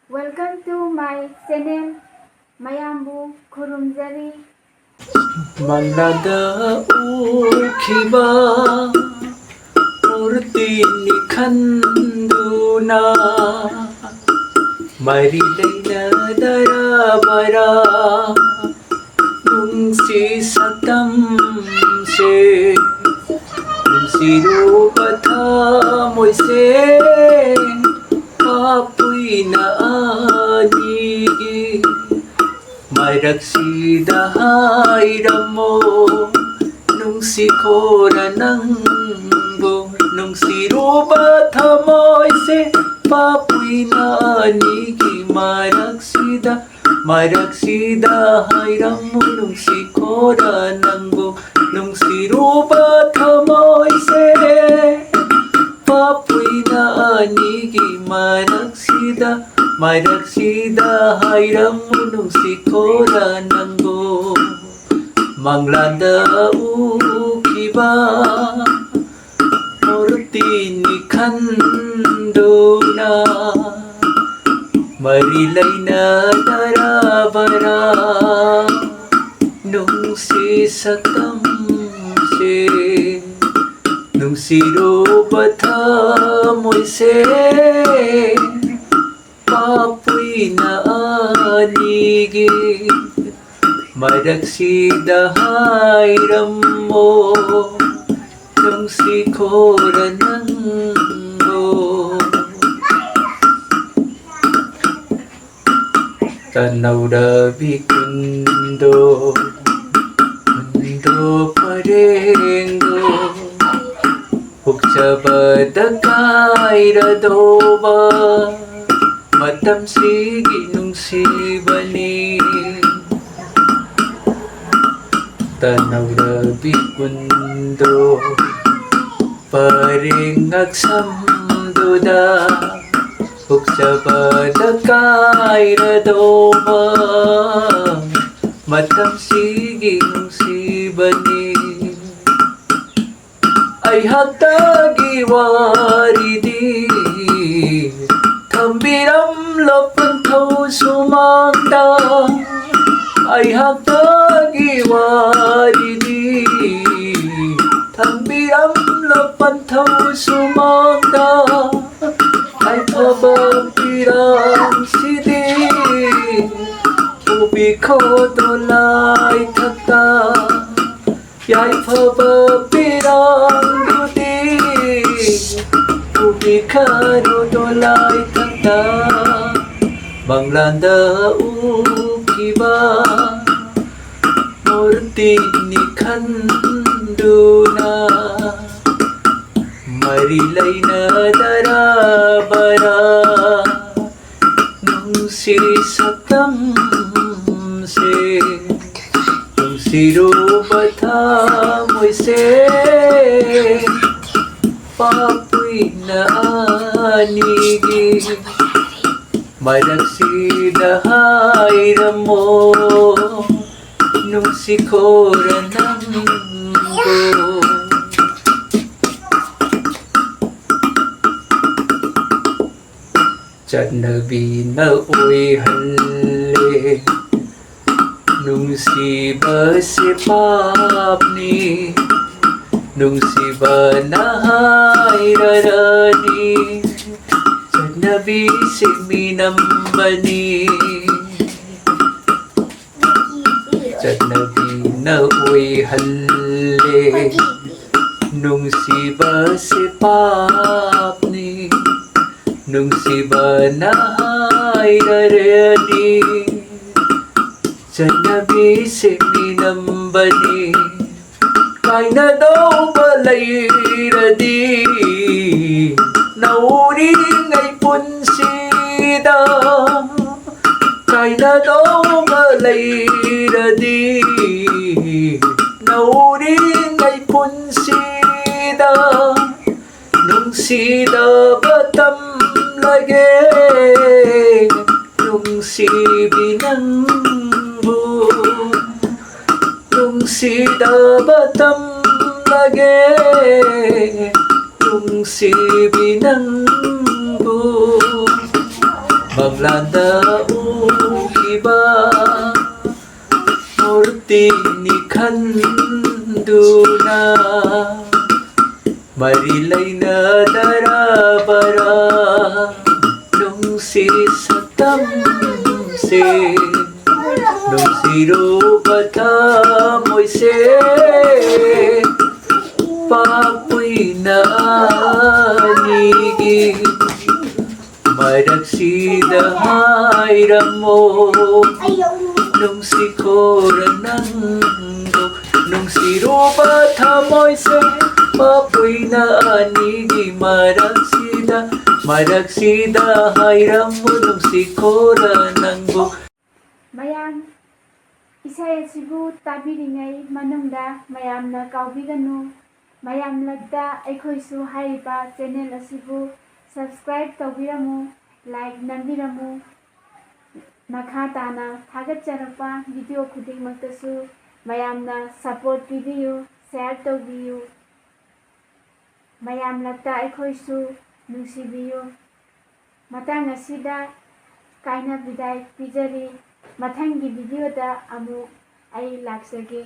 Welcome to my channel Mayambu Khurumjari. Manada ukhiba murtini khanduna marilaina darabara nungsi satam se nungsiropatha moise apuina anigi Maragsida hairamo nung sikora nangbo nung siruba thamoy se papuy na anigi Maragsida hairamo nung sikora nangbo nung siruba thamoy se papuy na anigi Maragsida hairamo nung sikora nanggo Manglada ukiba murtini khanduna Marilay na darabara nung sisatam se nung siropatha moise papuy na anigi Maragsida hairamo nung sikora nanggo Tanaw rabi kundo parengo Huksabada kairadoba Matam sige nung sibani Tanaw rabi kundo paring agsamduda Huksabada kairadoba Matam sige nung sibani Ay hatagi waridi Tambiram lapanthaw sumangda Ay hatagi waridi Tambiram lapanthaw sumangda Ay pabagpirang sidi Ubi ko dolay takta Yay pabagpirang dudi Ubi karo dolay takta Manglada ukiba murtini khanduna Marilay na darabara nung sirisatam se nung siropatha moise papuy na anigi Maragsida hairamo nung sikora nanggo Janabi na uy halle nung siba si papni nung siba na hairarani Janabi si minambani Janabi na uy halle nung siba si papni nung siba na hairarani Janabi si minambani Kay na daw balay radi Nauring ay punsida Kay na daw balay radi Nauring ay punsida Nung sida batam lagi Nung si binangbo Nung sida batam lagi Nung si binangbo ꯃꯪꯂꯥꯟꯗ ꯎꯈꯤꯕ ꯃꯨꯔꯇꯤꯅꯤ ꯈꯟꯗꯨꯅ ꯃꯔꯤ ꯂꯩꯅꯗꯔꯕꯔꯥ ꯅꯨꯡꯁꯤ ꯁꯛꯇꯝꯁꯦ ꯅꯨꯡꯁꯤꯔꯨꯕ ꯊꯃꯣꯏꯁꯦ ꯄꯥꯛꯄꯨꯏꯅ ꯑꯅꯤꯒꯤ ꯃꯔꯛꯁꯤꯗ ꯍꯥꯏꯔꯝꯃꯣ ꯅꯨꯡꯁꯤꯈꯣꯔ ꯅꯪꯕꯨ ꯅꯨꯡꯁꯤꯔꯨꯕ ꯊꯃꯣꯏꯁꯦ ꯄꯥꯛꯄꯨꯏꯅ ꯑꯅꯤꯒꯤ ꯃꯔꯛꯁꯤꯗ ꯍꯥꯏꯔꯝꯃꯣ ꯅꯨꯡꯁꯤꯈꯣꯔ ꯅꯪꯕꯨ. ꯃꯌꯥꯝ ꯏꯁꯩ ꯑꯁꯤꯕꯨ ꯇꯥꯕꯤꯔꯤꯉꯩ ꯃꯅꯨꯡꯗ ꯃꯌꯥꯝꯅ ꯀꯥꯎꯕꯤꯒꯅꯨ ꯃꯌꯥꯝꯂꯛꯇ ꯑꯩꯈꯣꯏꯁꯨ ꯍꯥꯏꯔꯤꯕ ꯆꯦꯅꯦꯜ ꯑꯁꯤꯕꯨ ꯁꯕꯁꯀ꯭ꯔꯥꯏꯕ ꯇꯧꯕꯤꯔꯝꯃꯨ ꯂꯥꯏꯛ ꯅꯝꯕꯤꯔꯝꯃꯨ ꯃꯈꯥ ꯇꯥꯅ ꯊꯥꯒꯠꯆꯔꯛꯄ ꯚꯤꯗꯤꯑꯣ ꯈꯨꯗꯤꯡꯃꯛꯇꯁꯨ ꯃꯌꯥꯝꯅ ꯁꯄꯣꯔꯠ ꯄꯤꯕꯤꯌꯨ ꯁꯦꯌꯔ ꯇꯧꯕꯤꯌꯨ ꯃꯌꯥꯝꯂꯛꯇ ꯑꯩꯈꯣꯏꯁꯨ ꯅꯨꯡꯁꯤꯕꯤꯌꯨ ꯃꯇꯥꯡ ꯑꯁꯤꯗ ꯀꯥꯏꯅ ꯕꯤꯗꯥꯏ ꯄꯤꯖꯔꯤ ꯃꯊꯪꯒꯤ ꯚꯤꯗꯤꯑꯣꯗ ꯑꯃꯨꯛ ꯑꯩ ꯂꯥꯛꯆꯒꯦ.